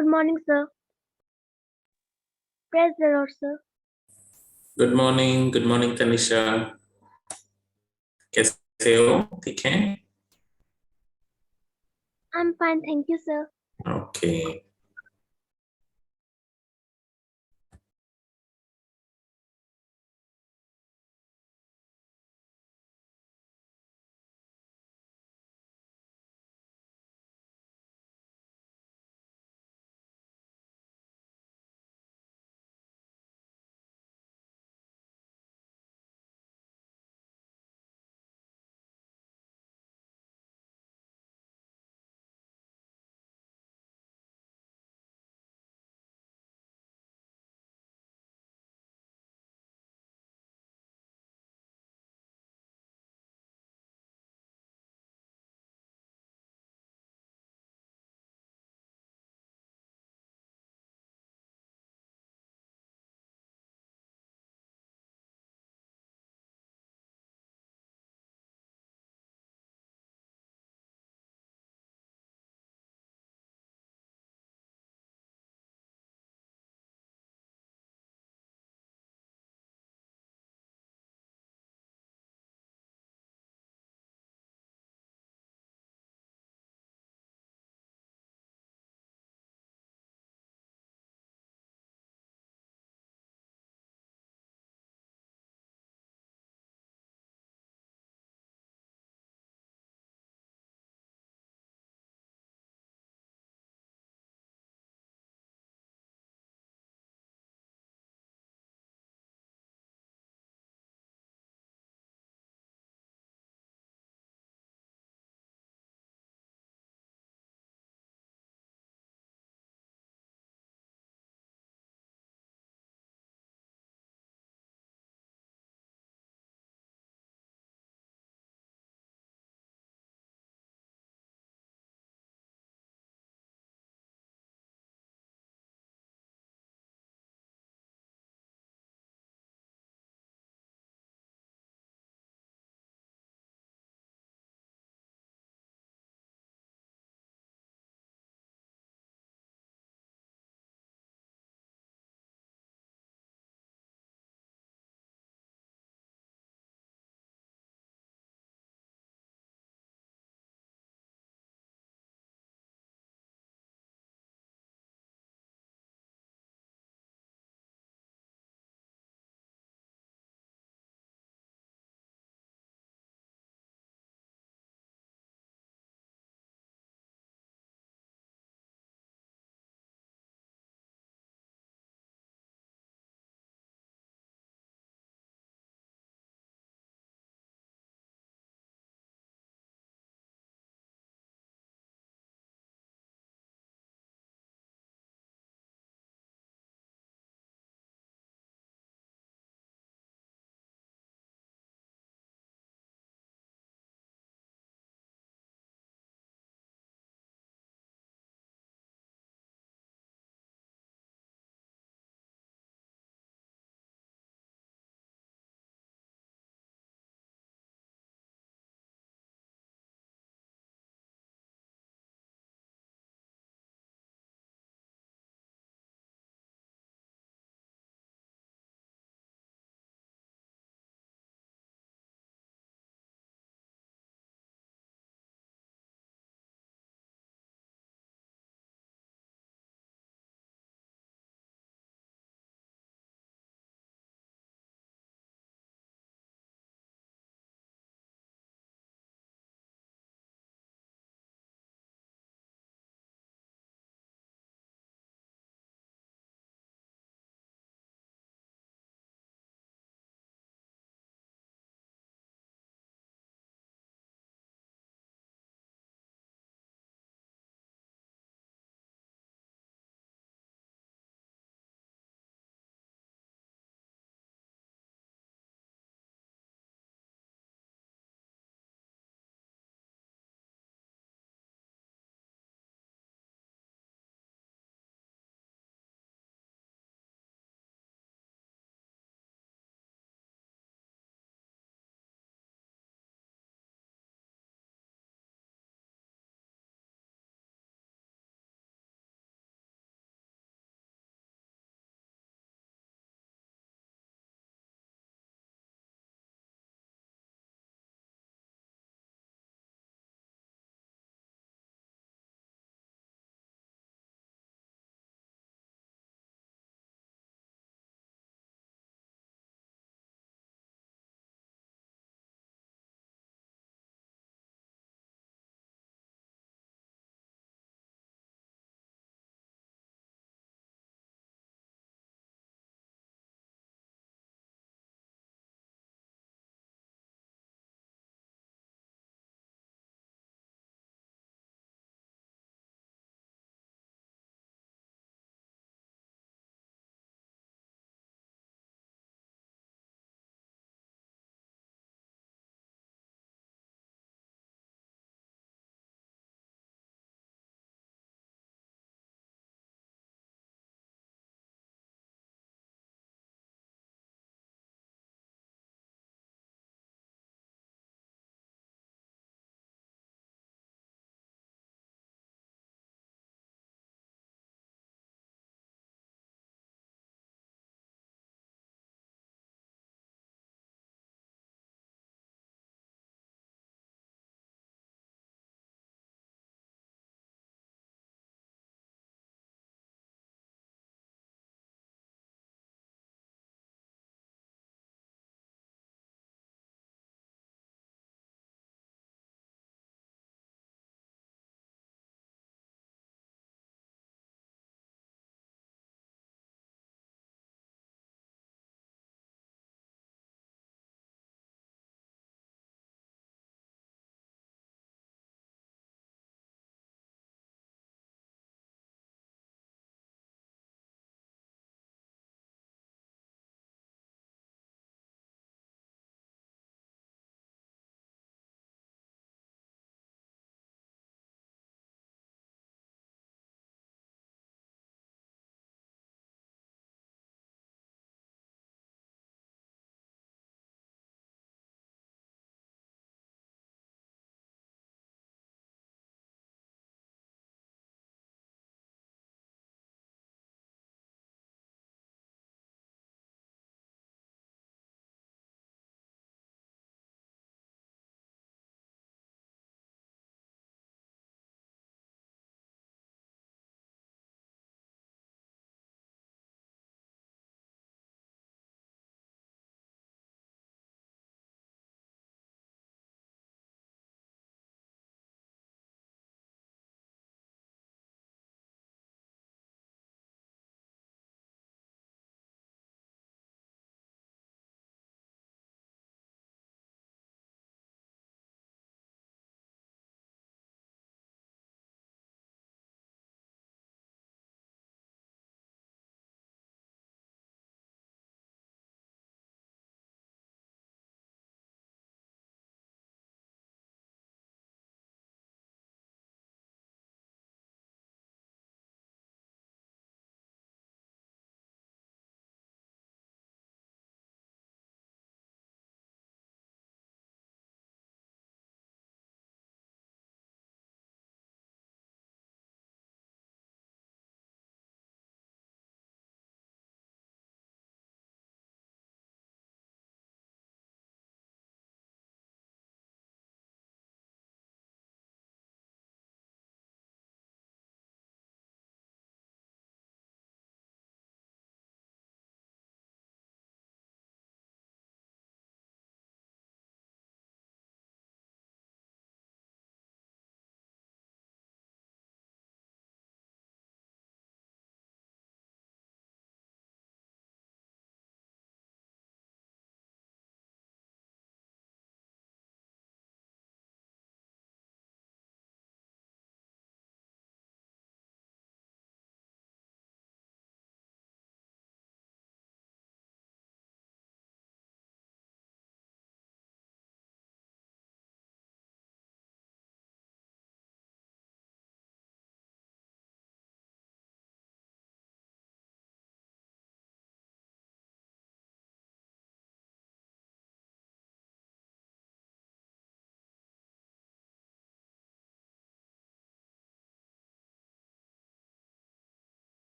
Good morning, sir. Praise the Lord, sir. Good morning Tanisha. कैसे हो? ठीक है? I'm fine, thank you, sir. Okay.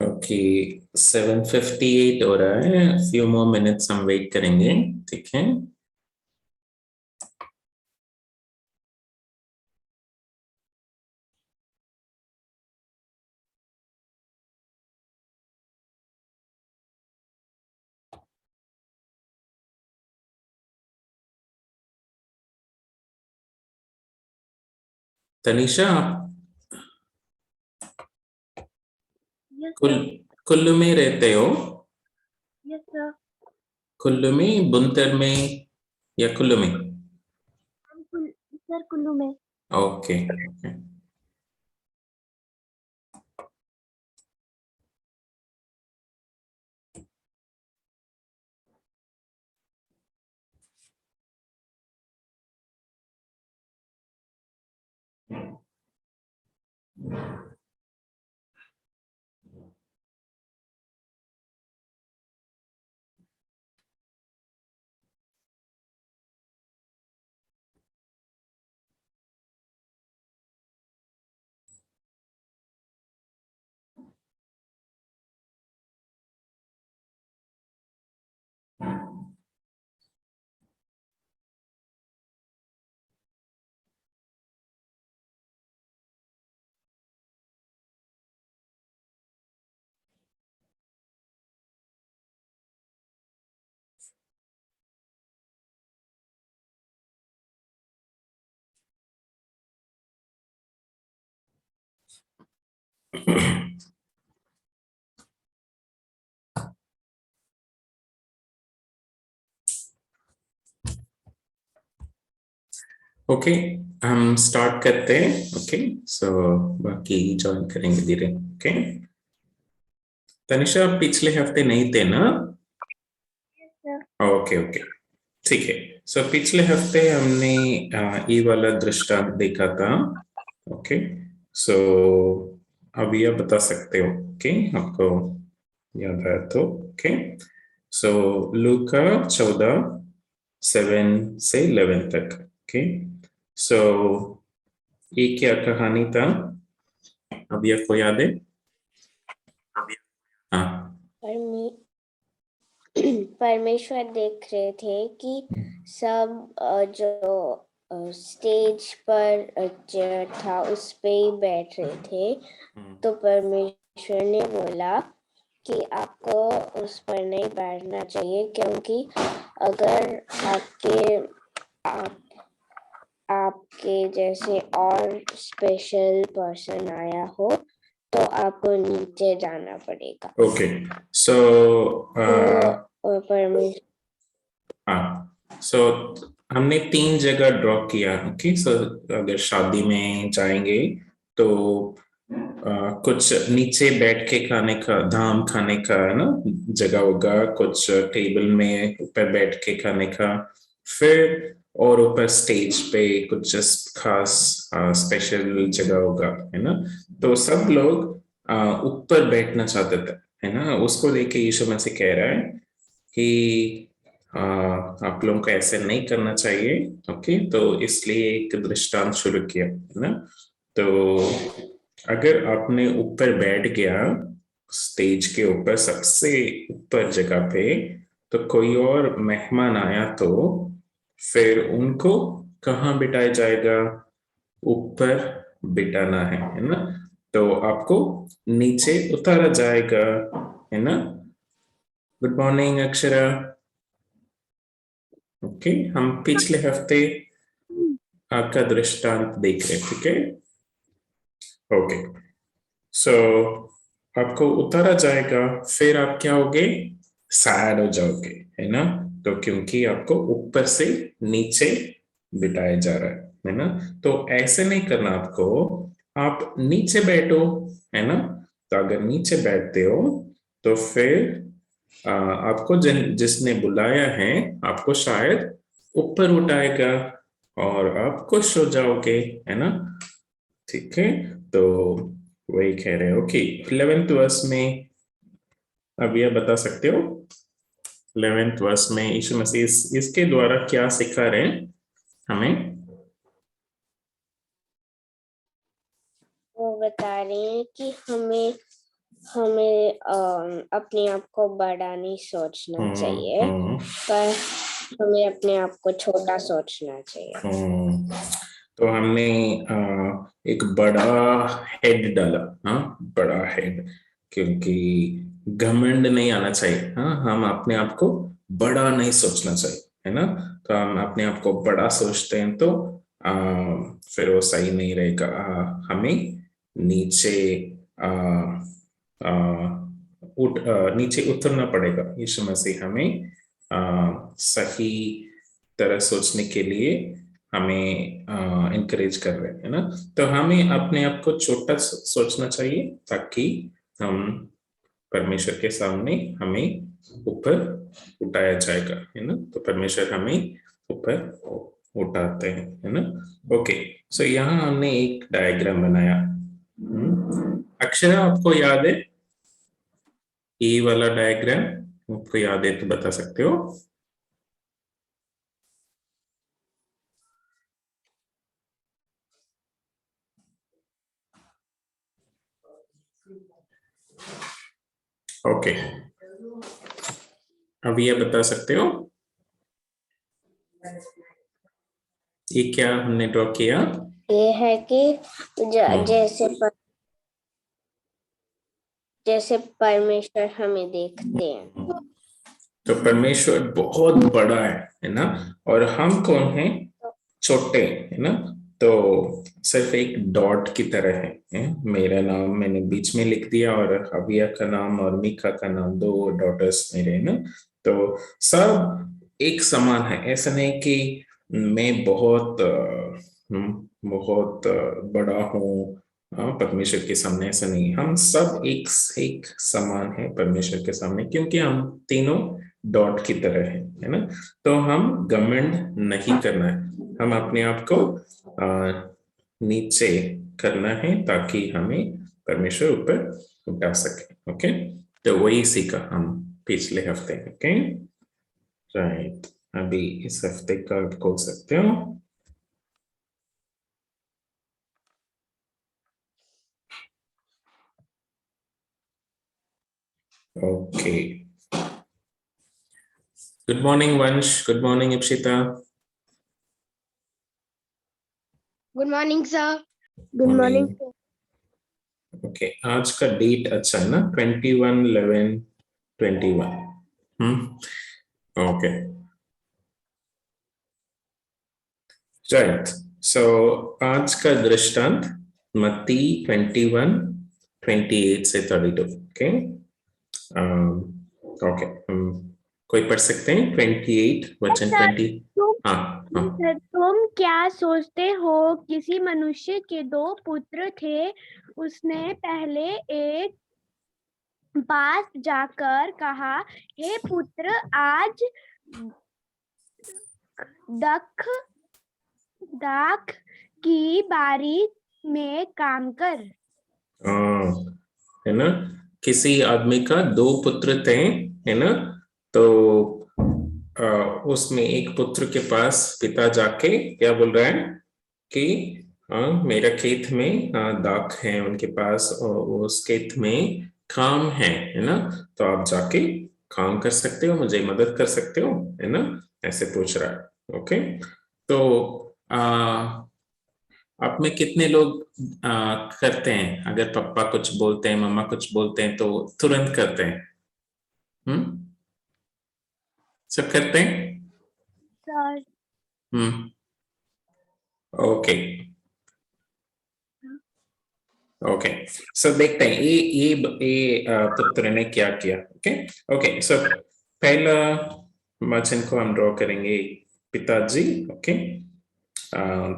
Okay 7:58 हो रहा है, फ्यू मोर मिनट्स हम वेट करेंगे, ठीक है। तनिषा, आप Yes, कुल sir. कुल्लू में रहते हो? Yes, sir. कुल्लू में, बुनतर में या कुल्लू में? Sir, Kullu में. Okay okay. ओके, हम स्टार्ट करते हैं। ओके, सो बाकी ज्वाइन करेंगे धीरे। ओके तनिषा, आप पिछले हफ्ते नहीं थे ना? Yes, sir. ओके ओके, ठीक है। सो पिछले हफ्ते हमने ये वाला दृष्टांत देखा था। ओके, सो अभी आप बता सकते हो, ओके, आपको याद आया तो। ओके, सो लूका 14:7 से 11 तक। ओके, सो ये क्या कहानी था? अभी आपको याद है? हाँ। परमेश्वर देख रहे थे कि सब जो स्टेज पर चेयर था उस पे ही बैठ रहे थे। तो परमेश्वर ने बोला कि आपको उस पर नहीं बैठना चाहिए, क्योंकि अगर आपके जैसे और स्पेशल पर्सन आया हो तो आपको नीचे जाना पड़ेगा। ओके, सो परमेश्वर हाँ, सो हमने 3 जगह ड्रॉ किया। ओके, सो अगर शादी में जाएंगे तो कुछ नीचे बैठ के खाने का, धाम खाने का है ना, जगह होगा। कुछ टेबल में ऊपर बैठ के खाने का, फिर और ऊपर स्टेज पे कुछ खास स्पेशल जगह होगा, है ना। तो सब लोग ऊपर बैठना चाहते थे, है ना। उसको लेके यीशु मसीह कह रहा है कि आप लोगों को ऐसे नहीं करना चाहिए। ओके, तो इसलिए एक दृष्टांत शुरू किया, है ना। तो अगर आपने ऊपर बैठ गया स्टेज के ऊपर सबसे ऊपर जगह पे, तो कोई और मेहमान आया तो फिर उनको कहाँ बिठाया जाएगा? ऊपर बिठाना है ना। तो आपको नीचे उतारा जाएगा, है ना। Good morning Akshara. ओके, हम पिछले हफ्ते आपका दृष्टांत देख रहे, ठीक है। ओके, सो आपको उतारा जाएगा, फिर आप क्या होगे? सैड हो जाओगे, है ना। तो क्योंकि आपको ऊपर से नीचे बिठाया जा रहा है ना। तो ऐसे नहीं करना आपको, आप नीचे बैठो, है ना। तो अगर नीचे बैठते हो तो फिर आपको जिसने बुलाया है आपको शायद ऊपर उठाएगा और आप खुश हो जाओगे, है ना। ठीक है, तो वही कह रहे हो कि 11th वर्स में अभी आप बता सकते हो 11th वर्स में यीशु मसीह इसके द्वारा क्या सिखा रहे हैं हमें? वो बता रहे हैं कि हमें हमें अपने आप को बड़ा नहीं सोचना चाहिए, पर हमें अपने आप को छोटा सोचना चाहिए। तो हमने एक बड़ा हेड डाला, हाँ, बड़ा हेड, क्योंकि घमंड नहीं आना चाहिए। हाँ, हम अपने आप को बड़ा नहीं सोचना चाहिए, है ना। तो हम अपने आप को बड़ा सोचते हैं तो आ, फिर वो सही नहीं रहेगा। हमें नीचे आ, आ, नीचे उतरना पड़ेगा। यीशु मसीह हमें सही तरह सोचने के लिए हमें इनकरेज कर रहे हैं, है ना। तो हमें अपने आप को छोटा सोचना चाहिए ताकि हम परमेश्वर के सामने हमें ऊपर उठाया जाएगा, है ना। तो परमेश्वर हमें ऊपर उठाते हैं, है ना। ओके, सो यहाँ हमने एक डायग्राम बनाया। अक्षरा, आपको याद है ये वाला डायग्राम? आपको याद है तो बता सकते हो। ओके, अब ये बता सकते हो ये क्या हमने ड्रॉ किया? ये है कि जैसे परमेश्वर हमें देखते हैं। तो परमेश्वर बहुत बड़ा है ना, और हम कौन हैं? छोटे, है ना। तो सिर्फ एक डॉट की तरह है। मेरा नाम मैंने बीच में लिख दिया और हविया का नाम और मीका का नाम, दो डॉटर्स मेरे, है ना। तो सब एक समान है। ऐसा नहीं कि मैं बहुत बड़ा हूँ परमेश्वर के सामने, ऐसा नहीं। हम सब एक समान है परमेश्वर के सामने, क्योंकि हम तीनों डॉट की तरह है ना। तो हम घमंड नहीं करना है, हम अपने आप को नीचे करना है ताकि हमें परमेश्वर ऊपर उठा सके। ओके, तो वही सीखा हम पिछले हफ्ते। ओके, राइट, अभी इस हफ्ते का खोल सकते हो। ओके, गुड मॉर्निंग वंश, good morning Ipsita. Good morning sir. Good morning. Okay, आज का डेट अच्छा है ना, 21/11/21। Okay, right. सो आज का दृष्टांत मत्ती 21:28 से 32। ओके, ओके, कोई पढ़ सकते हैं 28 वचन 20? हाँ, हाँ। तुम क्या सोचते हो? किसी मनुष्य के दो पुत्र थे। उसने पहले एक पास जाकर कहा, हे पुत्र, आज दाख की बारी में काम कर। है ना, किसी आदमी का दो पुत्र थे, है ना। तो उसमें एक पुत्र के पास पिता जाके क्या बोल रहा है कि मेरा खेत में दाख है उनके पास, और उस खेत में काम है ना। तो आप जाके काम कर सकते हो, मुझे मदद कर सकते हो, है ना। ऐसे पूछ रहा है। ओके, तो आप में कितने लोग करते हैं? अगर पापा कुछ बोलते हैं, मम्मा कुछ बोलते हैं, तो तुरंत करते हैं? सब करते हैं? सर, हम्म, ओके, ओके। सो देखते हैं ये पुत्र ने क्या किया। ओके, ओके, सो पहला वचन को हम ड्रॉ करेंगे, पिताजी। ओके,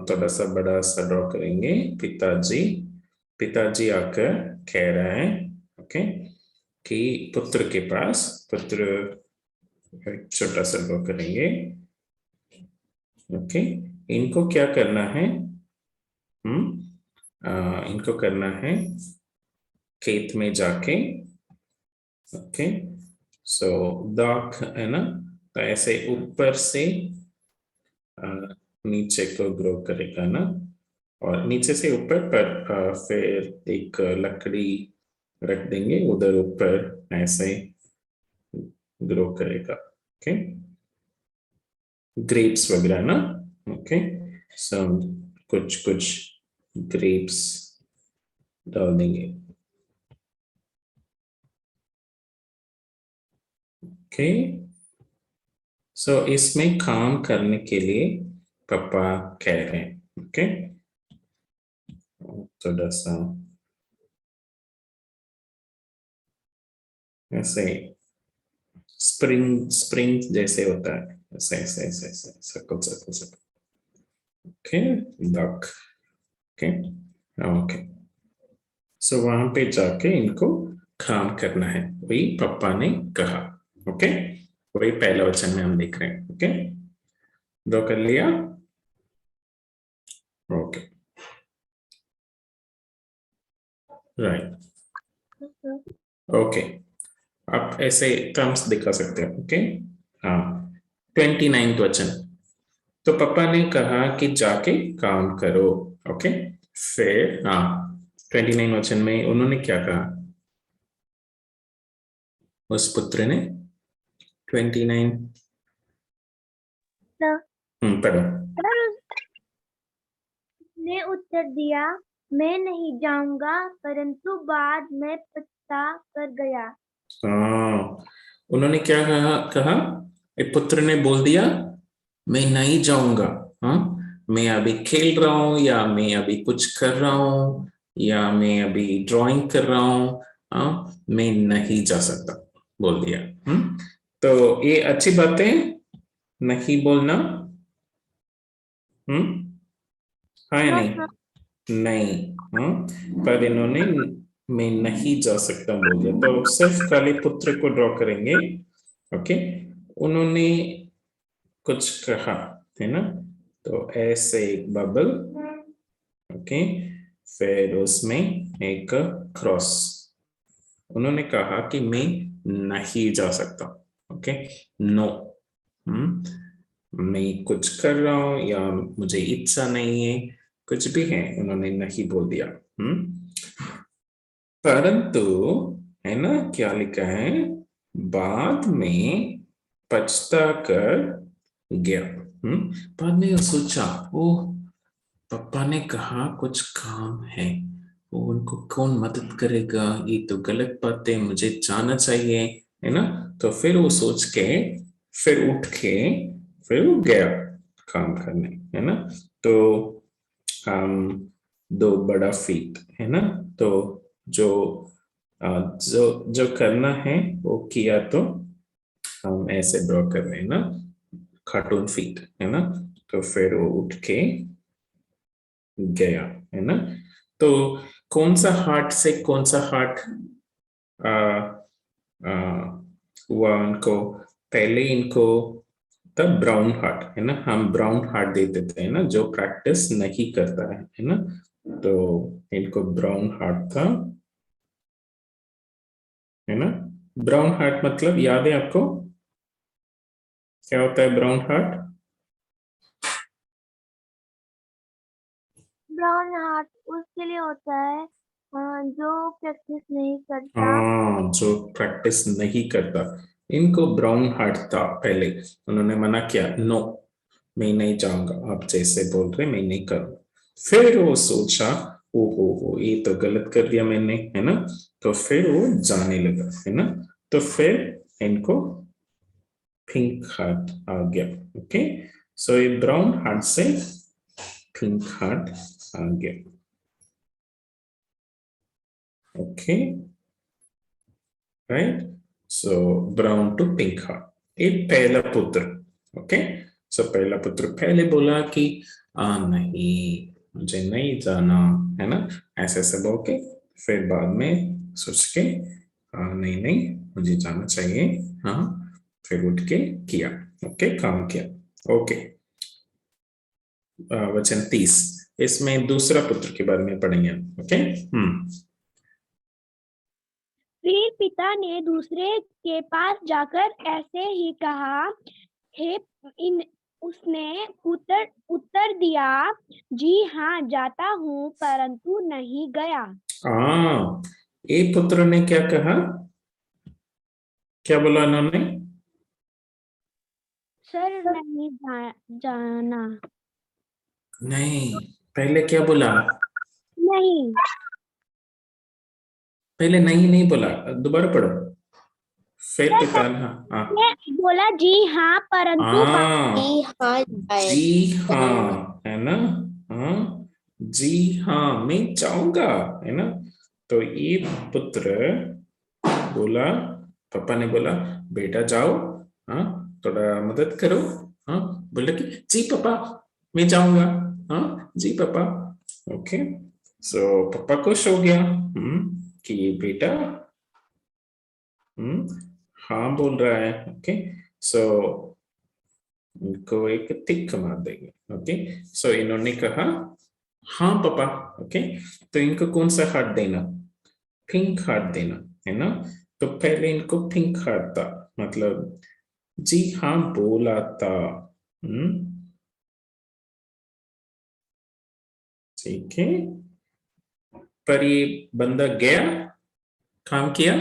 थोड़ा सा बड़ा सा ड्रॉ करेंगे, पिताजी। पिताजी आकर कह रहा है, ओके, कि पुत्र के पास, पुत्र छोटा सा ड्रॉ करेंगे। ओके, इनको क्या करना है? इनको करना है खेत में जाके, ओके। सो दाख है ना, तो ऐसे ऊपर से नीचे को ग्रो करेगा ना, और नीचे से ऊपर पर फिर एक लकड़ी रख देंगे उधर ऊपर, ऐसे ग्रो करेगा। ओके, ग्रेप्स वगैरह ना। ओके, सो कुछ कुछ ग्रेप्स डाल देंगे। ओके, सो इसमें काम करने के लिए पापा कह रहे हैं। ओके, थोड़ा सा ऐसे स्प्रिंग स्प्रिंग जैसे होता है, ऐसे ऐसे ऐसे ऐसे circle circle circle. Okay, duck. Okay, okay, so वहां पे जाके इनको काम करना है, वही पापा ने कहा। ओके, वही पहला वचन में हम देख रहे हैं। ओके, ड्रॉ कर लिया। Okay, right. ओके, आप ऐसे टर्म्स दिखा सकते हैं। ओके, हाँ, 29 वचन। तो पापा ने कहा कि जाके काम करो। ओके, फिर हाँ, 29 वचन में उन्होंने क्या कहा, उस पुत्र ने 29 पढ़ो। ने उत्तर दिया, मैं नहीं जाऊंगा, परंतु बाद में पछता कर गया। हाँ, उन्होंने क्या कहा, एक पुत्र ने बोल दिया मैं नहीं जाऊंगा। हाँ, मैं अभी खेल रहा हूँ, या मैं अभी कुछ कर रहा हूँ, या मैं अभी ड्राइंग कर रहा हूँ। हाँ, मैं नहीं जा सकता, बोल दिया। तो ये अच्छी बात है, नहीं बोलना। हाँ या नहीं? नहीं। हाँ, पर इन्होंने मैं नहीं जा सकता बोल दिया, तो सिर्फ काले पुत्र को ड्रॉ करेंगे। ओके, उन्होंने कुछ कहा है ना, तो ऐसे एक बबल। ओके, फिर उसमें एक क्रॉस। उन्होंने कहा कि मैं नहीं जा सकता। Okay, no. मैं कुछ कर रहा हूं, या मुझे इच्छा नहीं है, कुछ भी है, उन्होंने नहीं बोल दिया। परंतु, है ना, क्या लिखा है, बाद में पछता कर गया। बाद में सोचा, ओह, पापा ने कहा कुछ काम है, वो उनको कौन मदद करेगा, ये तो गलत बात है, मुझे जाना चाहिए, है ना। तो फिर वो सोच के, फिर उठ के, फिर वो गया काम करने, है ना। तो हम दो बड़ा फीट, है ना, तो जो जो करना है वो किया, तो हम ऐसे ड्रॉ कर रहे हैं ना, कार्टून फीट, है ना। तो फिर वो उठ के गया, है ना। तो कौन सा हार्ट से कौन सा हार्ट हुआ उनको, पहले इनको तब ब्राउन हार्ट, है ना, हम ब्राउन हार्ट दे देते हैं ना, जो प्रैक्टिस नहीं करता है ना। तो इनको ब्राउन हार्ट था, है ना। ब्राउन हार्ट मतलब याद है आपको, क्या होता है ब्राउन हार्ट? ब्राउन हार्ट उसके लिए होता है जो प्रैक्टिस नहीं करता। हाँ, जो प्रैक्टिस नहीं करता, इनको ब्राउन हार्ट था पहले। उन्होंने मना किया, नो, मैं नहीं जाऊंगा, आप जैसे बोल रहे मैं नहीं करूंगा। फिर वो सोचा, ओ हो, ये तो गलत कर दिया मैंने, है ना। तो फिर वो जाने लगा, है ना। तो फिर इनको पिंक हार्ट आ गया। ओके, सो ये ब्राउन हार्ट से पिंक हार्ट आ गया। Okay, right, so brown to pink heart, ये पहला पुत्र। ओके, सो पहला पुत्र पहले बोला कि नहीं, मुझे नहीं जाना, है ना, ऐसे ऐसे बोल के, फिर बाद में सोच के, नहीं नहीं, मुझे जाना चाहिए। हाँ, फिर उठ के किया। ओके, काम किया। ओके, वचन 30, इसमें दूसरा पुत्र के बारे में पढ़ेंगे। ओके, फिर पिता ने दूसरे के पास जाकर ऐसे ही कहा, हे इन उसने उत्तर दिया, जी हाँ, जाता हूँ, परंतु नहीं गया। ए पुत्र ने क्या कहा, क्या बोला उन्होंने? सर नहीं जाना। नहीं, पहले क्या बोला? नहीं, पहले नहीं नहीं बोला, दोबारा पढ़ो। फिर सर पिता ने हाँ मैंने बोला जी हाँ, परंतु हाँ जी हाँ जाए जी जाऊंगा। हाँ, है ना? हाँ जी हाँ, मैं जाऊंगा, है ना? तो ये पुत्र बोला, पापा ने बोला बेटा जाओ, हाँ थोड़ा मदद करो। हाँ, बोला कि जी पापा मैं जाऊंगा, हाँ जी पापा। ओके, सो पापा खुश हो गया, कि ये बेटा हाँ बोल रहा है। ओके, सो इनको एक टिक मार देंगे। ओके, सो इन्होंने कहा हाँ पापा। ओके, तो इनको कौन सा हार्ट देना? पिंक हार्ट देना, है ना? तो पहले इनको पिंक हार्ट था, मतलब जी हाँ बोला था। ठीक है, पर ये बंदा गया, काम किया,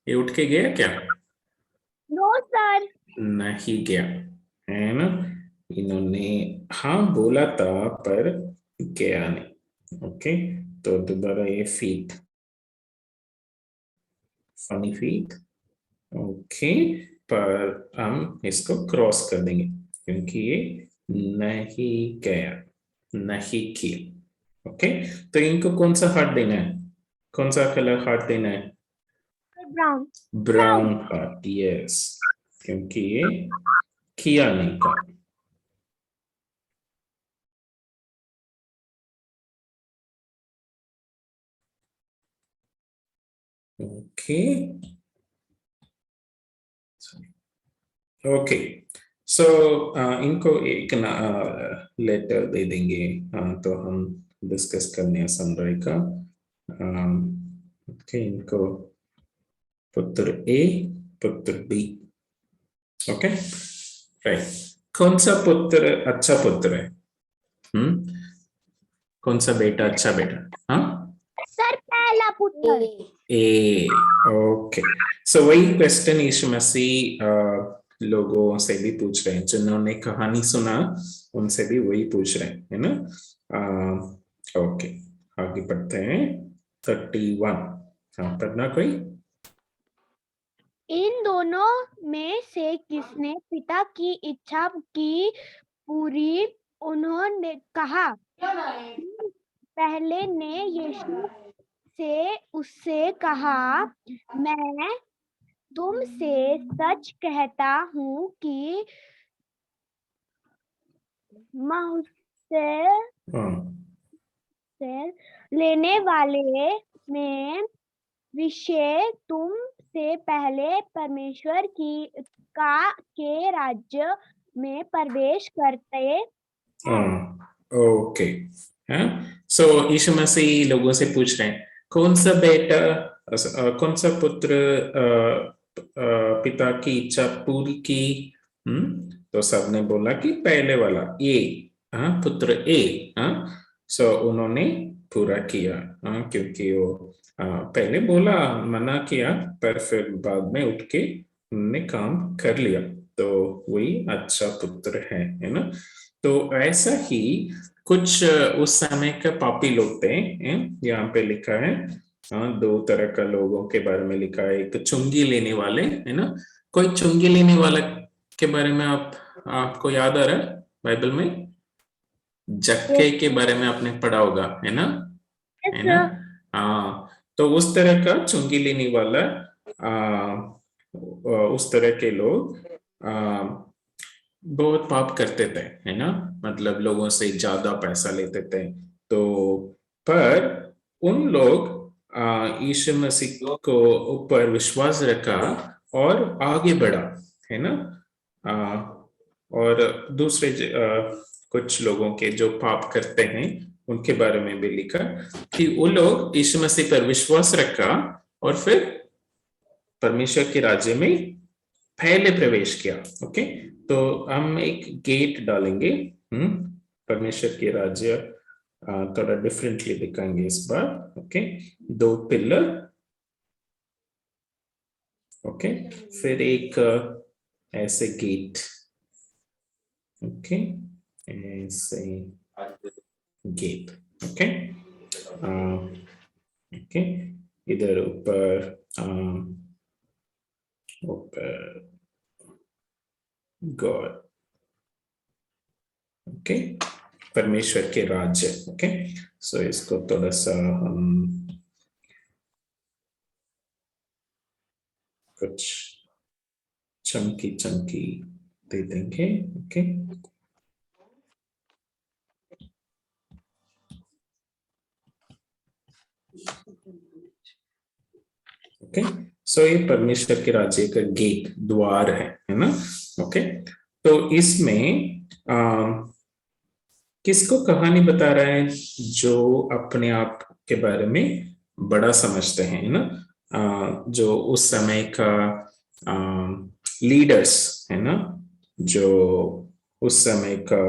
ये उठ के गया क्या? No sir. नहीं गया, है ना? इन्होंने हाँ बोला था पर गया नहीं। ओके, तो दोबारा ये फीट, फनी फीट। ओके, पर हम इसको क्रॉस कर देंगे क्योंकि ये नहीं गया, नहीं किया। ओके, तो इनको कौन सा हार्ट देना है, कौन सा कलर हार्ट देना है? ब्राउन। ब्राउन हार्ट, यस, क्योंकि ये किया नहीं था। ओके, ओके, सो इनको एक ना लेटर दे देंगे, तो हम डिस्कस करने हैं सनराय का। ओके, इनको पुत्र ए, पुत्र बी। ओके, राइट, कौन सा पुत्र अच्छा पुत्र है? कौन सा बेटा अच्छा बेटा? हाँ, सर पहला पुत्र। ए। ओके, सो वही क्वेश्चन यीशु मसीह लोगों से भी पूछ रहे हैं, जिन्होंने कहानी सुना उनसे भी वही पूछ रहे हैं, है ना? ओके, आगे बढ़ते हैं। 31, हाँ पढ़ना कोई? इन दोनों में से किसने पिता की इच्छा की पूरी? उन्होंने कहा। पहले ने यीशु से उससे कहा, मैं तुमसे सच कहता हूँ कि मुझसे लेने वाले में विषय तुम से पहले परमेश्वर के राज्य में प्रवेश करते हैं। ओके, हाँ, सो यीशु मसीह लोगों से पूछ रहे हैं कौन सा बेटा, कौन सा पुत्र पिता की इच्छा पूरी की? तो सबने बोला कि पहले वाला ए, हाँ पुत्र ए। हाँ, सो उन्होंने पूरा किया, हाँ क्योंकि वो पहले बोला, मना किया, पर फिर बाद में उठ के उन्होंने काम कर लिया, तो वही अच्छा पुत्र है ना? तो ऐसा ही कुछ उस समय का पापी लोग थे, यहाँ पे लिखा है। हाँ, दो तरह का लोगों के बारे में लिखा है, एक चुंगी लेने वाले, है ना? कोई चुंगी लेने वाला के बारे में आपको याद आ रहा है बाइबल में? जक्के के बारे में आपने पढ़ा होगा, है ना? हाँ, तो उस तरह का चुंगी लेने वाला, उस तरह के लोग बहुत पाप करते थे, है ना? मतलब लोगों से ज्यादा पैसा लेते थे, तो पर उन लोग यीशु मसीह को ऊपर विश्वास रखा और आगे बढ़ा, है ना? आ, और दूसरे कुछ लोगों के जो पाप करते हैं उनके बारे में भी लिखा कि वो लोग यीशु मसीह पर विश्वास रखा और फिर परमेश्वर के राज्य में पहले प्रवेश किया। ओके, तो हम एक गेट डालेंगे, परमेश्वर के राज्य थोड़ा डिफरेंटली दिखाएंगे इस बार। ओके, 2 पिलर, ओके, फिर एक ऐसे गेट, ओके, ऐसे गेट, ओके, ओके, इधर ऊपर गॉड, ओके, परमेश्वर के राज्य। ओके, सो इसको थोड़ा सा हम कुछ चमकी चमकी दे देंगे। ओके, ओके, सो ये परमेश्वर के राज्य का गेट, द्वार है ना। ओके, तो इसमें किसको कहानी बता रहा है? जो अपने आप के बारे में बड़ा समझते हैं ना, जो उस समय का लीडर्स है ना, जो उस समय का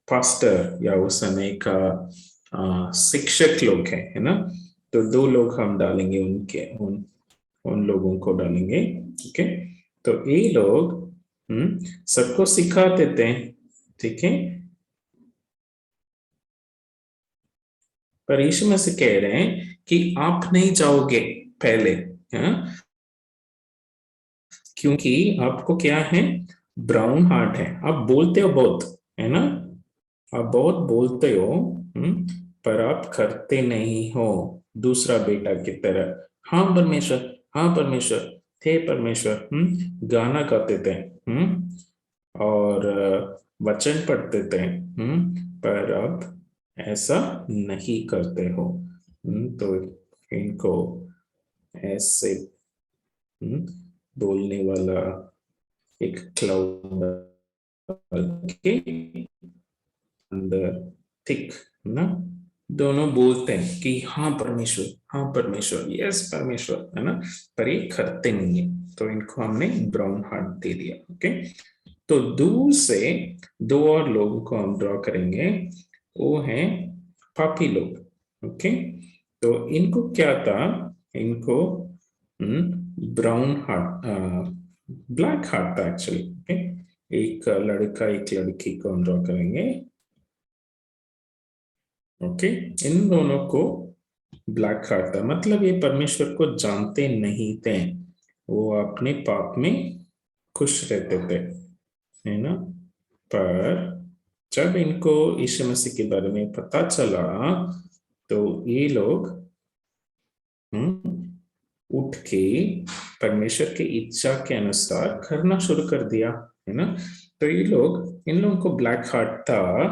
पास्टर या उस समय का शिक्षक लोग है ना। तो 2 लोग हम डालेंगे, उनके उन लोगों को डालेंगे। ओके, तो ये लोग सबको सिखा देते हैं, ठीक है। पर यीशु मसीह कह रहे हैं कि आप नहीं जाओगे पहले, हाँ? क्योंकि आपको क्या है? ब्राउन हार्ट है। आप बोलते हो बहुत, है ना, आप बहुत बोलते हो, पर आप करते नहीं हो दूसरा बेटा की तरह। हाँ परमेश्वर, हाँ परमेश्वर, थे परमेश्वर, गाना गाते थे, और वचन पढ़ते थे, पर अब ऐसा नहीं करते हो। तो इनको ऐसे बोलने वाला एक क्लाउड के अंदर थिक ना, दोनों बोलते हैं कि हाँ परमेश्वर, हाँ परमेश्वर, यस परमेश्वर, है ना, पर ये करते नहीं है। तो इनको हमने ब्राउन हार्ट दे दिया। ओके, तो दूर से 2 और लोगों को हम ड्रॉ करेंगे, वो हैं पापी लोग। ओके, तो इनको क्या था? इनको ब्राउन हार्ट, ब्लैक हार्ट था एक्चुअली। ओके, एक लड़का एक लड़की को हम ड्रॉ करेंगे। ओके, इन दोनों को ब्लैक हार्ट था, मतलब ये परमेश्वर को जानते नहीं थे, वो अपने पाप में खुश रहते थे, है ना। पर जब इनको यीशु मसीह के बारे में पता चला, तो ये लोग उठ के परमेश्वर की इच्छा के अनुसार करना शुरू कर दिया, है ना। तो ये लोग, इन लोगों को ब्लैक हार्ट था,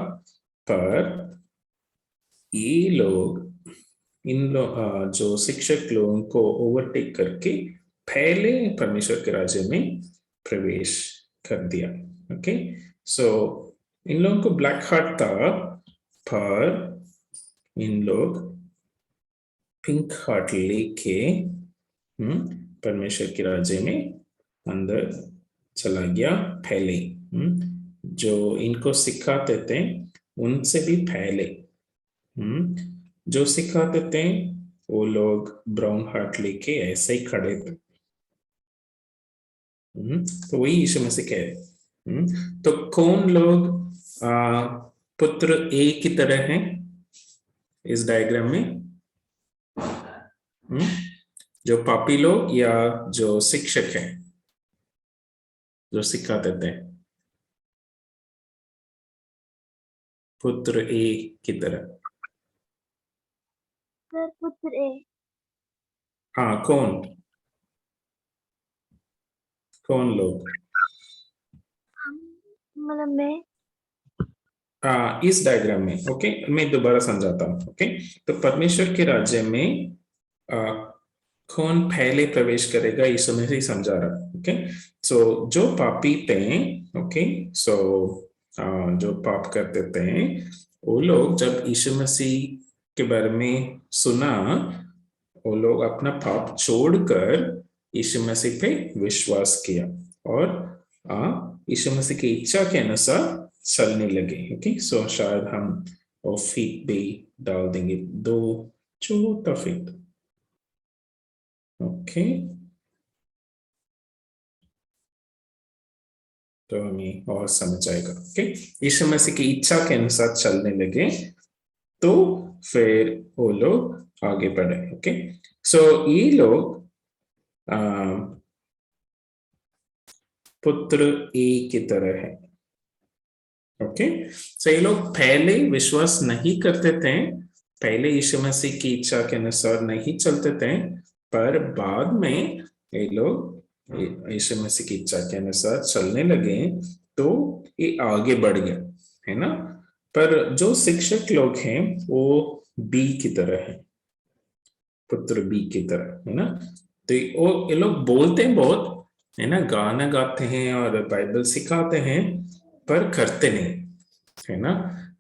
पर ये लोग इन लोग जो शिक्षक लोगों को ओवरटेक करके पहले परमेश्वर के राज्य में प्रवेश कर दिया। ओके, सो इन लोगों को ब्लैक हार्ट था, पर इन लोग पिंक हार्ट लेके परमेश्वर के राज्य में अंदर चला गया पहले। जो इनको सिखाते थे उनसे भी पहले जो सिखाते थे, वो लोग ब्राउन हार्ट लेके ऐसे ही खड़े थे। तो वही यीशु मसीह कह रहे। तो कौन लोग पुत्र ए की तरह हैं इस डायग्राम में? जो पापी लोग या जो शिक्षक हैं, जो सिखाते थे? पुत्र ए की तरह। पुत्र ए। हाँ, कौन कौन लोग? मतलब मैं। इस डायग्राम में, ओके, मैं दोबारा समझाता हूँ। ओके, तो परमेश्वर के राज्य में कौन पहले प्रवेश करेगा, यीशु मसीह समझा रहा। ओके, सो जो पापी थे, ओके, सो जो पाप करते थे, वो लोग जब यीशु मसीह के बारे में सुना, वो लोग अपना पाप छोड़कर यीशु मसीह पे विश्वास किया और यीशु मसीह की इच्छा के अनुसार चलने लगे। ओके, सो शायद हम और फीट भी डाल देंगे, 2 छोटा फीट। ओके, तो हमें और समझ आएगा। ओके, यीशु मसीह की इच्छा के अनुसार चलने लगे तो फिर वो लोग आगे बढ़े। ओके, सो ये लोग पुत्र ए की तरह है। ओके, सो ये लोग पहले विश्वास नहीं करते थे, पहले यीशु मसीह की इच्छा के अनुसार नहीं चलते थे, पर बाद में ये लोग यीशु मसीह की इच्छा के अनुसार चलने लगे तो ये आगे बढ़ गया, है ना। पर जो शिक्षक लोग हैं वो बी की तरह है, पुत्र बी की तरह, है ना। तो ये लोग बोलते हैं बहुत, है ना, गाना गाते हैं और बाइबल सिखाते हैं, पर करते नहीं, है ना।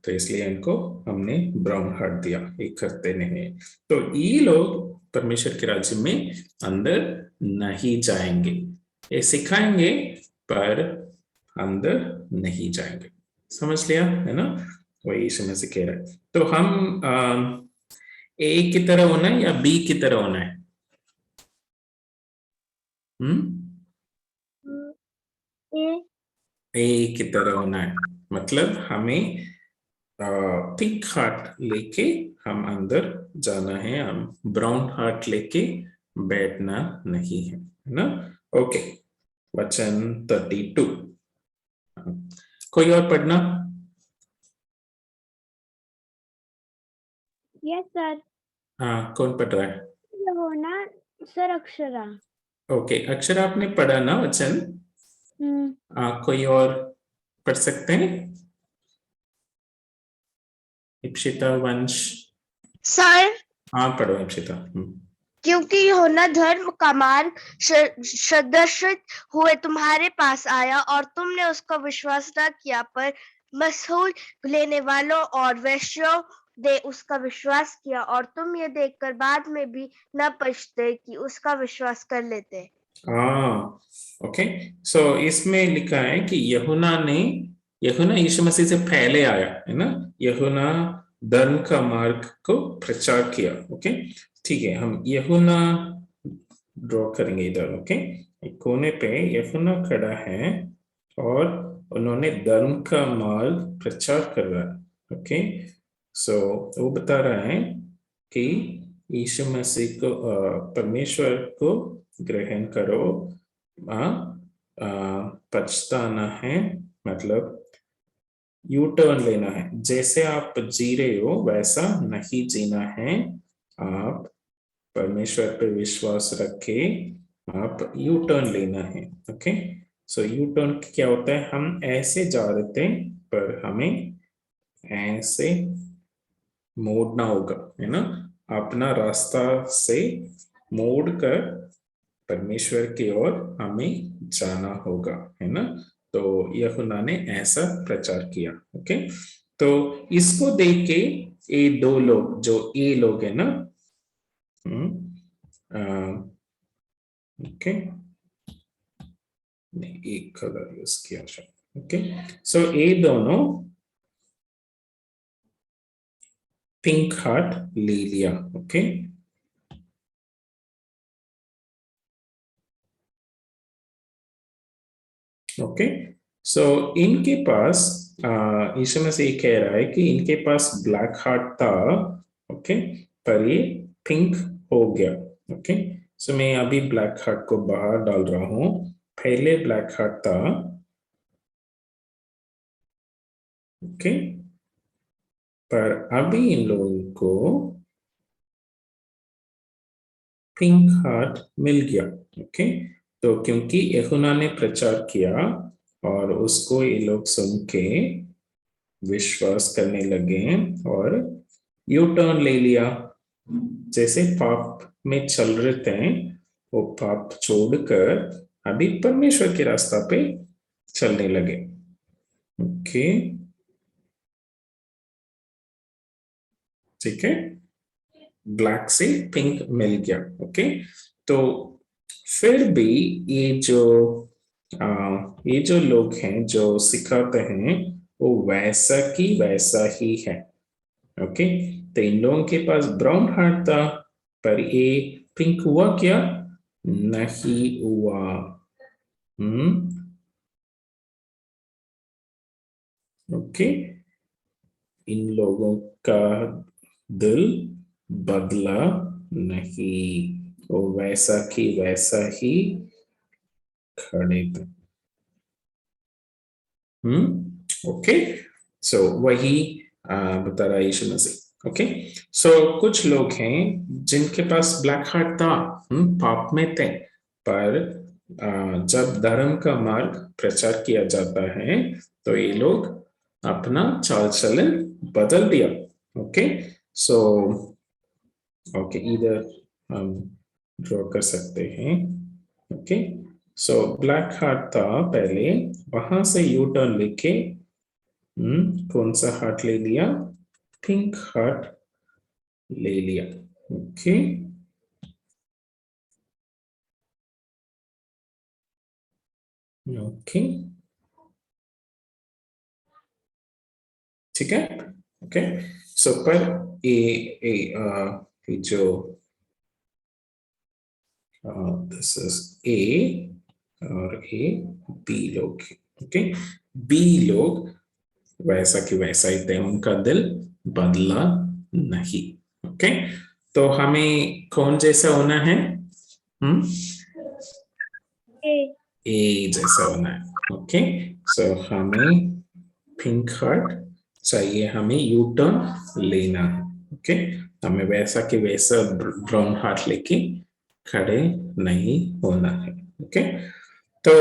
तो इसलिए इनको हमने ब्राउन हार्ट दिया, ये करते नहीं। तो ये लोग परमेश्वर के राज्य में अंदर नहीं जाएंगे, ये सिखाएंगे पर अंदर नहीं जाएंगे। समझ लिया, है ना, वही यीशु मसीह कह रहा है। तो हम ए की तरह होना है या बी की तरह होना है? ए की तरह होना है, मतलब हमें पिंक हार्ट लेके हम अंदर जाना है, हम ब्राउन हार्ट लेके बैठना नहीं है ना। ओके, वचन 32। कोई और पढ़ना? Yes sir. हाँ, कौन पढ़ रहा है? यूहन्ना सर, अक्षरा। ओके, अक्षरा आपने पढ़ा ना वचन? कोई और पढ़ सकते हैं? इप्सिता, वंश। सर, हाँ पढ़ो इप्सिता। क्योंकि यूहन्ना धर्म का मार्ग प्रदर्शित हुए तुम्हारे पास आया और तुमने उसका विश्वास न किया, पर मसूल लेने वालों और वेश्यों ने उसका विश्वास किया, और तुम ये देखकर बाद में भी न पछते कि उसका विश्वास कर लेते। ओके, सो इसमें लिखा है कि यूहन्ना यीशु मसीह से पहले आया, है ना। यूहन्ना धर्म का मार्ग को प्रचार किया। ओके, ठीक है, हम यूहन्ना ड्रॉ करेंगे इधर। ओके, एक कोने पे यूहन्ना खड़ा है और उन्होंने धर्म का मार्ग प्रचार कर रहा है। ओके, सो वो बता रहा है कि यीशु मसीह को, परमेश्वर को ग्रहण करो, पछताना है, मतलब यू टर्न लेना है, जैसे आप जी रहे हो वैसा नहीं जीना है, आप परमेश्वर पर विश्वास रखे, आप यू टर्न लेना है। ओके, सो यू टर्न क्या होता है? हम ऐसे जा रहे थे पर हमें ऐसे मोड़ना होगा, है ना, अपना रास्ता से मोड़ कर परमेश्वर की ओर हमें जाना होगा, है ना। तो यूहन्ना ने ऐसा प्रचार किया। ओके, तो इसको देख के ये दो लोग, जो ए लोग है ना, ओके, नहीं एक कलर यूज किया। ओके, सो ये दोनों पिंक हार्ट ले लिया। ओके, ओके, सो इनके पास यीशु मसीह कह रहा है कि इनके पास ब्लैक हार्ट था, ओके, पर ये पिंक हो गया। ओके, सो मैं अभी ब्लैक हार्ट को बाहर डाल रहा हूं, पहले ब्लैक हार्ट था। ओके, पर अभी इन लोगों को पिंक हार्ट मिल गया। ओके, तो क्योंकि यूहन्ना ने प्रचार किया और उसको ये लोग सुन के विश्वास करने लगे और यू टर्न ले लिया, जैसे पाप में चल रहे थे वो पाप छोड़कर अभी परमेश्वर के रास्ता पे चलने लगे। ओके, ठीक है, ब्लैक से पिंक मिल गया। ओके, तो फिर भी ये जो लोग हैं जो सिखाते हैं वो वैसा की वैसा ही है। ओके, तो इन लोगों के पास ब्राउन हार्ट था, पर ये पिंक हुआ क्या? नहीं हुआ। ओके, इन लोगों का दिल बदला नहीं, वो वैसा की वैसा ही खड़े थे। ओके, सो वही बता रहा यीशु मसीह। ओके, सो कुछ लोग हैं जिनके पास ब्लैक हार्ट था, पाप में थे, पर जब धर्म का मार्ग प्रचार किया जाता है तो ये लोग अपना चाल चलन बदल दिया। ओके, सो ओके, इधर हम ड्रॉ कर सकते हैं। ओके, सो ब्लैक हार्ट था पहले, वहां से यू टर्न लेके कौन सा हार्ट ले लिया? पिंक हार्ट ले लिया। ओके, ओके, ठीक है। ओके, सो पर ये जो दिस इज ए और ए बी लोग। ओके, बी लोग वैसा कि वैसा ही थे, उनका दिल बदला नहीं। ओके, तो हमें कौन जैसा होना है? ए जैसा होना है। ओके, सो हमें पिंक हार्ट चाहिए, हमें यू टर्न लेना है। ओके, हमें वैसा कि वैसा ब्राउन हार्ट लेके खड़े नहीं होना है। ओके, तो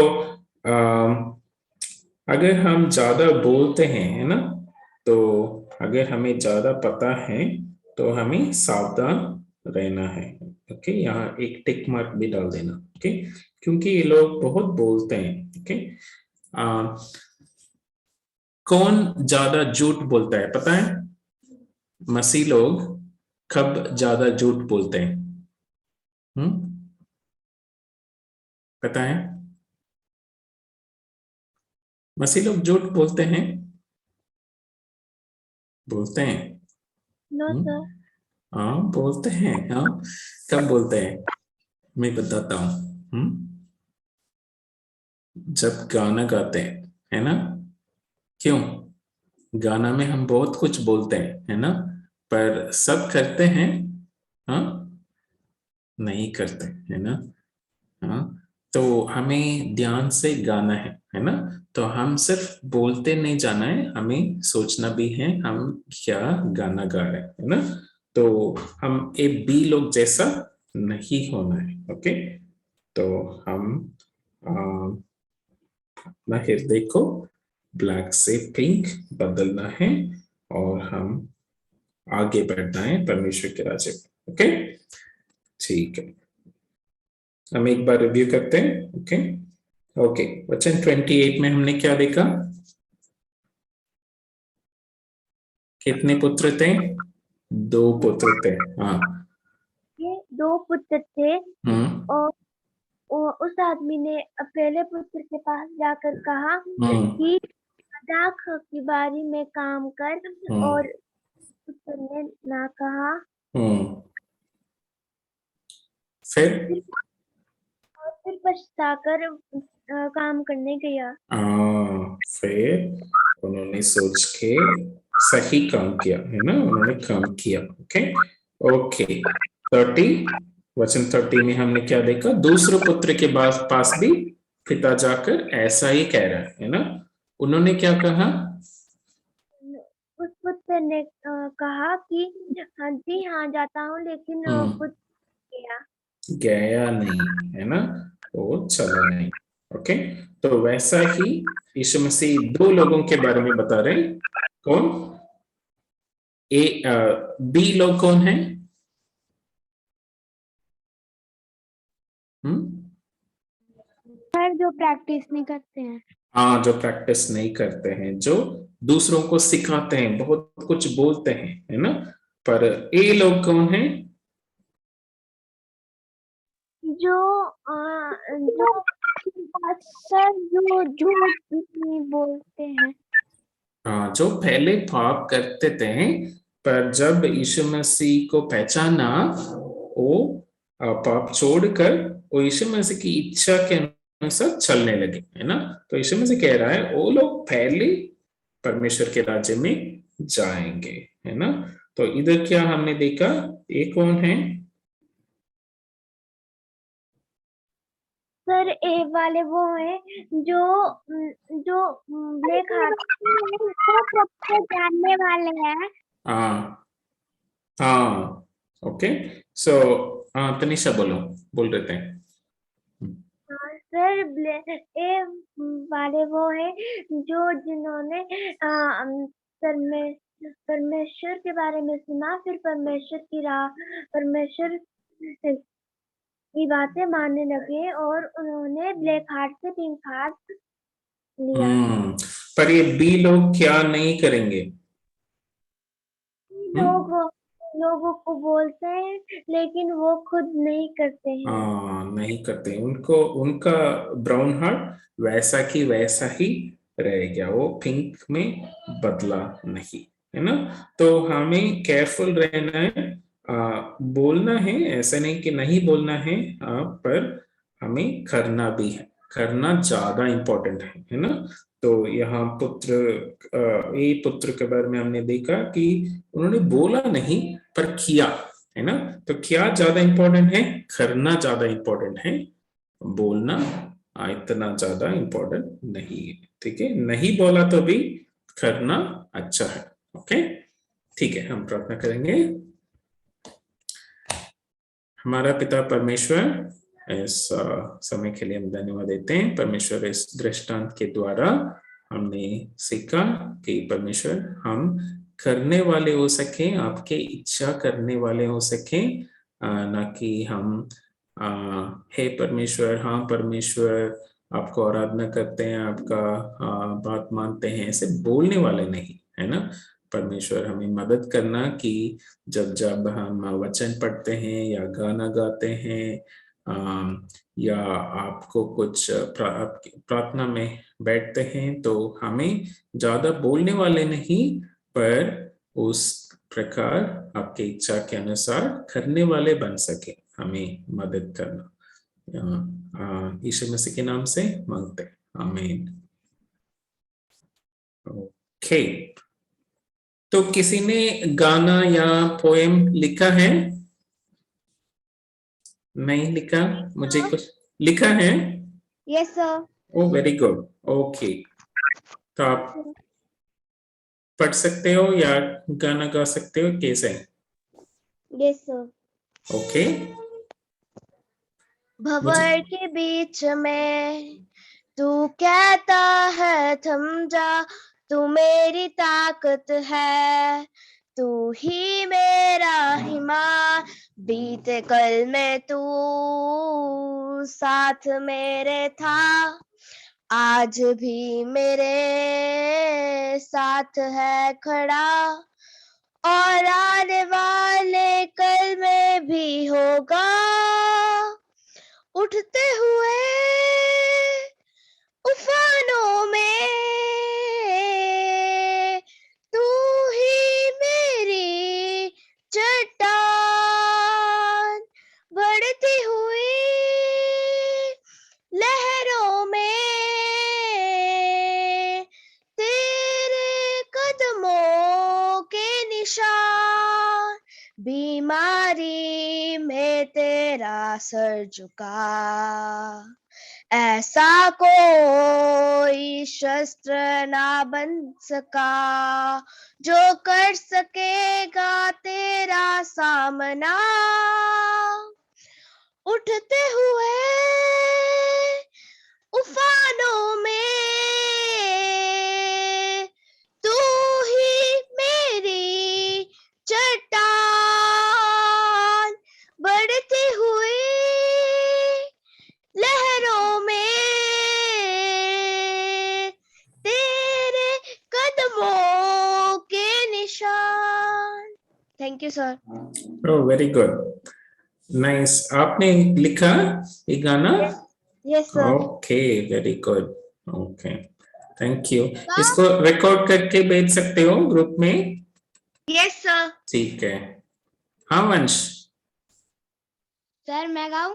अगर हम ज्यादा बोलते हैं, है ना, तो अगर हमें ज्यादा पता है तो हमें सावधान रहना है। ओके, यहाँ एक टिक मार्क भी डाल देना। ओके, क्योंकि ये लोग बहुत बोलते हैं। ओके, कौन ज्यादा झूठ बोलता है पता है? मसीह लोग कब ज्यादा झूठ बोलते हैं? पता है? मसीह लोग झूठ बोलते हैं, बोलते हैं। No sir. हाँ, बोलते हैं। हाँ, कब बोलते हैं? मैं बताता हूँ। जब गाना गाते हैं, है ना? क्यों? गाना में हम बहुत कुछ बोलते हैं, है ना, पर सब करते हैं? हाँ, नहीं करते, है ना? हाँ, तो हमें ध्यान से गाना है ना, तो हम सिर्फ बोलते नहीं जाना है, हमें सोचना भी है हम क्या गाना गा रहे हैं, है ना? तो हम ए बी लोग जैसा नहीं होना है। ओके, तो हम अपना हृदय को ब्लैक से पिंक बदलना है और हम आगे बढ़ना है परमेश्वर के राज्य में। ओके, ठीक है, हम एक बार रिव्यू करते हैं। ओके, ओके, वचन 28 में हमने क्या देखा? कितने पुत्र थे? 2 पुत्र थे। हाँ, ये 2 पुत्र थे हम्म, और उस आदमी ने पहले पुत्र के पास जाकर कहा हम्म, कि दाख की बारी में काम कर, और पुत्र ने ना कहा। फिर फिर पछताकर काम करने गया। फिर उन्होंने सोच के सही काम किया, है ना, उन्होंने काम किया। ओके, ओके, 30, वचन 30 में हमने क्या देखा? दूसरे पुत्र के पास भी पिता जाकर ऐसा ही कह रहा है ना, उन्होंने क्या कहा? उस पुत्र ने कहा कि हाँ जी हाँ जाता हूँ, लेकिन पुत्र गया गया नहीं, है ना, वो चला नहीं। ओके, तो वैसा ही यीशु मसीह 2 लोगों के बारे में बता रहे हैं। कौन? बी लोग कौन है? सर, जो प्रैक्टिस नहीं करते हैं। हाँ, जो प्रैक्टिस नहीं करते हैं, जो दूसरों को सिखाते हैं, बहुत कुछ बोलते हैं, है ना, पर ये लोग कौन है? जो सर जो झूठ नहीं बोलते हैं। हाँ, जो पहले पाप करते थे पर जब यीशु मसीह को पहचाना, वो पाप छोड़कर वो यीशु मसीह की इच्छा के अनुसार चलने लगे, है ना। तो यीशु मसीह कह रहा है वो लोग पहले परमेश्वर के राज्य में जाएंगे, है ना। तो इधर क्या हमने देखा, ये कौन है? सर ए वाले वो है जो जो ब्लैक हार्ट जानने वाले हैं। हाँ हाँ, ओके। सो तनिषा बोल रहे थे। सर ए वाले वो है जो जिन्होंने परमेश्वर के बारे में सुना, फिर परमेश्वर की बातें मानने लगे और उन्होंने ब्लैक हार्ट से पिंक हार्ट लिया। पर ये बी लोग क्या नहीं करेंगे? लोगों को बोलते हैं लेकिन वो खुद नहीं करते हैं। नहीं करते, उनको उनका ब्राउन हार्ट वैसा की वैसा ही रह गया, वो पिंक में बदला नहीं, है ना। तो हमें केयरफुल रहना है, बोलना है, ऐसा नहीं कि नहीं बोलना है, पर हमें करना भी है, करना ज्यादा इम्पोर्टेंट है ना। तो यहाँ ये पुत्र के बारे में हमने देखा कि उन्होंने बोला नहीं पर किया, है ना। तो क्या ज्यादा इम्पोर्टेंट है? करना ज्यादा इम्पोर्टेंट है, बोलना इतना ज्यादा इम्पोर्टेंट नहीं है, ठीक है। नहीं बोला तो भी करना अच्छा है, ओके। ठीक है, हम प्रार्थना करेंगे। हमारा पिता परमेश्वर, इस समय के लिए हम धन्यवाद देते हैं। परमेश्वर, इस दृष्टांत के द्वारा हमने सीखा कि परमेश्वर हम करने वाले हो सके, आपके इच्छा करने वाले हो सके, ना कि हम हे परमेश्वर, हाँ परमेश्वर, आपको आराधना करते हैं, आपका बात मानते हैं, ऐसे बोलने वाले नहीं, है ना। परमेश्वर हमें मदद करना कि जब जब हम वचन पढ़ते हैं या गाना गाते हैं या आपको कुछ प्रार्थना में बैठते हैं, तो हमें ज्यादा बोलने वाले नहीं, पर उस प्रकार आपके इच्छा के अनुसार करने वाले बन सके, हमें मदद करना। यीशु मसीह के नाम से मांगते हैं, आमीन। ओके, तो किसी ने गाना या पोएम लिखा है? नहीं लिखा? मुझे कुछ लिखा है? Yes sir. Oh very good, okay. तो आप पढ़ सकते हो या गाना गा सकते हो, कैसे? Yes sir. ओके। भंवर के बीच में तू कहता है थम जा, तू मेरी ताकत है, तू ही मेरा हिम्मत, बीते कल में तू साथ मेरे था, आज भी मेरे साथ है खड़ा, और आने वाले कल में भी होगा, उठते हुए उफानों में तू ही मेरी चट्टान, बढ़ती हुई लहरों में तेरे कदमों के निशान, बीमारी में तेरा सर झुका, ऐसा कोई शस्त्र ना बन सका जो कर सकेगा तेरा सामना, उठते हुए उफानों में तू ही मेरी चट्टान, बढ़ती हुई लहरों में तेरे कदमों के निशान। Thank you sir. Oh very good, nice. आपने लिखा ये गाना? Yes sir. Okay, very good, okay, thank you. इसको रिकॉर्ड करके भेज सकते हो ग्रुप में? Yes sir. ठीक है, हाँ वंश। सर मैं गाऊं?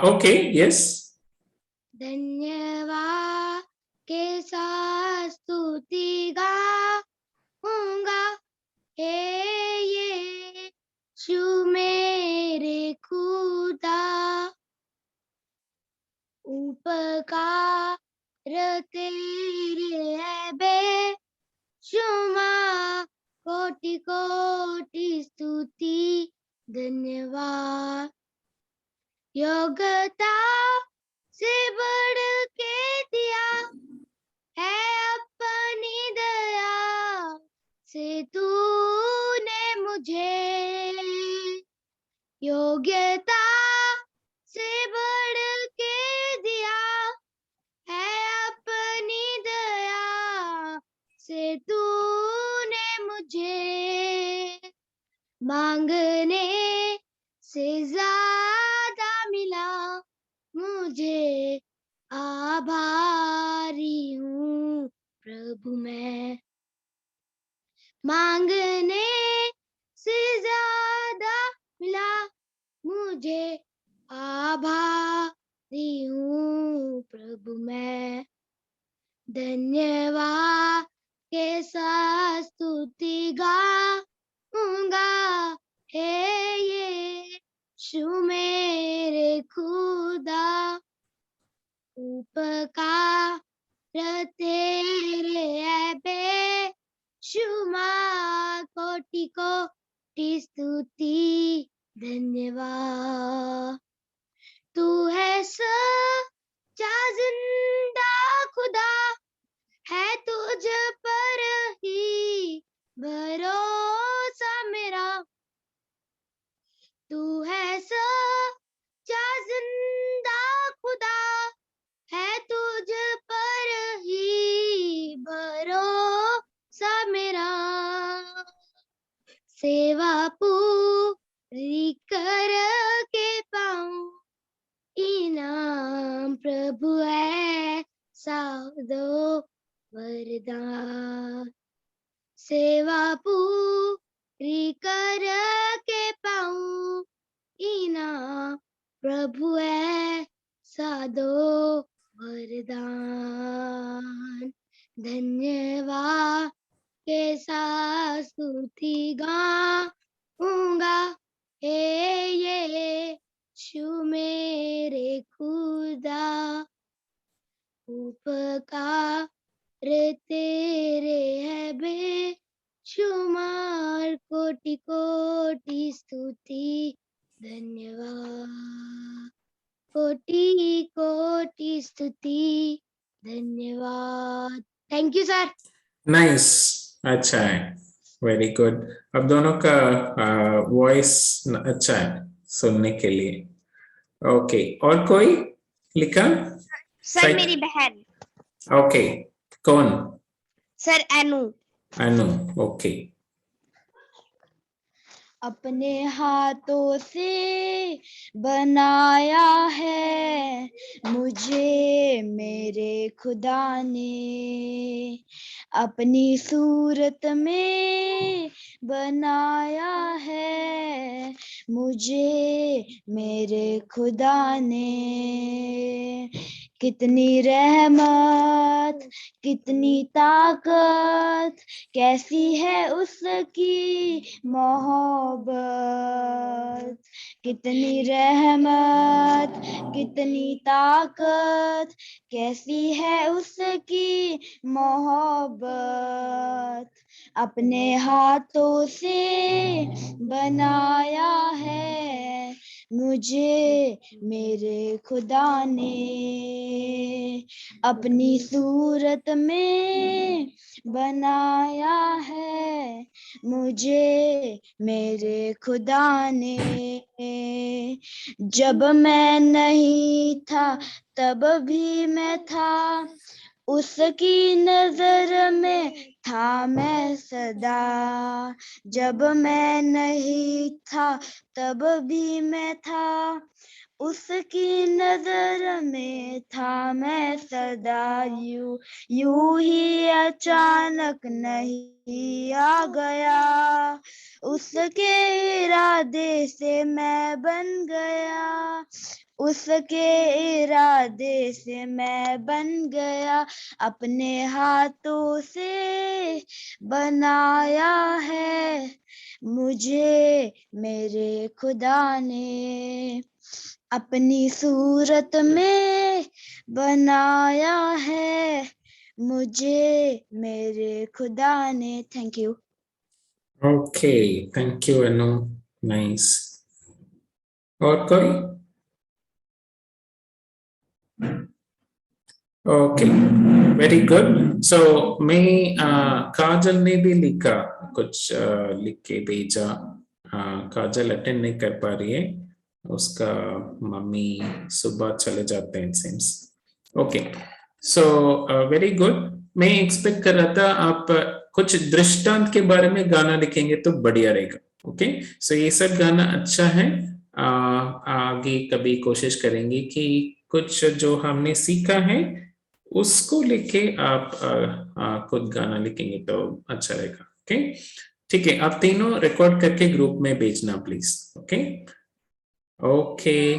Okay, yes. धन्यवाद के साथ स्तुति गाऊंगा, हे यीशु मेरे खुदा, उपकार तेरे है बेशुमार, कोटि कोटि स्तुति धन्यवाद। योग्यता से बढ़ के दिया है अपनी दया से तूने मुझे, योग्यता से बढ़ के दिया है अपनी दया से तूने मुझे, मांगने से ज्यादा मिला मुझे, आभारी हूँ प्रभु मैं। मांगने से ज्यादा मिला मुझे, आभारी हूँ प्रभु मैं। धन्यवाद के साथ स्तुति गाऊंगा, हे यीशु मेरे खुदा, उपकार तेरे है बेशुमार, कोटि कोटि स्तुति धन्यवाद। तू है सच्चा जिंदा खुदा, है तुझ पर ही भरोसा मेरा, तू है सच्चा जिंदा खुदा, है तुझ पर ही भरोसा मेरा, सेवा पूरी कर के पाऊं इनाम प्रभु है साधो वरदान, सेवा पूरी कर के पाऊं इनाम प्रभु है साधो वरदान। धन्यवाद के साथ स्तुति गाऊंगा, हे यीशु मेरे खुदा, उपकार तेरे है बेशुमार, कोटि कोटि स्तुति धन्यवाद, कोटि कोटि स्तुति धन्यवाद। Thank you sir. नाइस, अच्छा है, वेरी गुड। अब दोनों का वॉइस अच्छा है सुनने के लिए। ओके, और कोई लिखा? सर मेरी बहन। ओके, कौन? सर अनु। अनु, ओके। अपने हाथों से बनाया है मुझे मेरे खुदा ने, अपनी सूरत में बनाया है मुझे मेरे खुदा ने। कितनी रहमत, कितनी ताकत, कैसी है उसकी मोहब्बत। कितनी रहमत, कितनी ताकत, कैसी है उसकी मोहब्बत। अपने हाथों से बनाया है मुझे मेरे खुदा ने, अपनी सूरत में बनाया है मुझे मेरे खुदा ने। जब मैं नहीं था तब भी मैं था, उसकी नजर में था मैं सदा। जब मैं नहीं था तब भी मैं था, उसकी नजर में था मैं सदा, यूं ही अचानक नहीं आ गया, उसके इरादे से मैं बन गया, उसके इरादे से मैं बन गया, अपने हाथों से बनाया है मुझे मेरे खुदा ने, अपनी सूरत में बनाया है मुझे मेरे खुदा ने। Thank you. Okay, thank you, Anu. Nice. और कोई? Okay, very good. So मैं काजल ने भी लिखा कुछ लिख के भेजा। काजल अटेंड नहीं कर पा रही है, उसका मम्मी सुबह चले जाते हैं सिम्स। Okay, so very good. मैं एक्सपेक्ट कर रहा था आप कुछ दृष्टांत के बारे में गाना लिखेंगे तो बढ़िया रहेगा। ओके, सो ये सब गाना अच्छा है। आगे कभी कोशिश करेंगे कि कुछ जो हमने सीखा है उसको लेके आप खुद गाना लिखेंगे तो अच्छा रहेगा। ओके, ठीक है, आप तीनों रिकॉर्ड करके ग्रुप में भेजना please. Okay okay,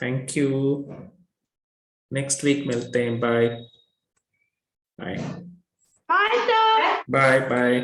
thank you, next week मिलते हैं। Bye bye bye bye.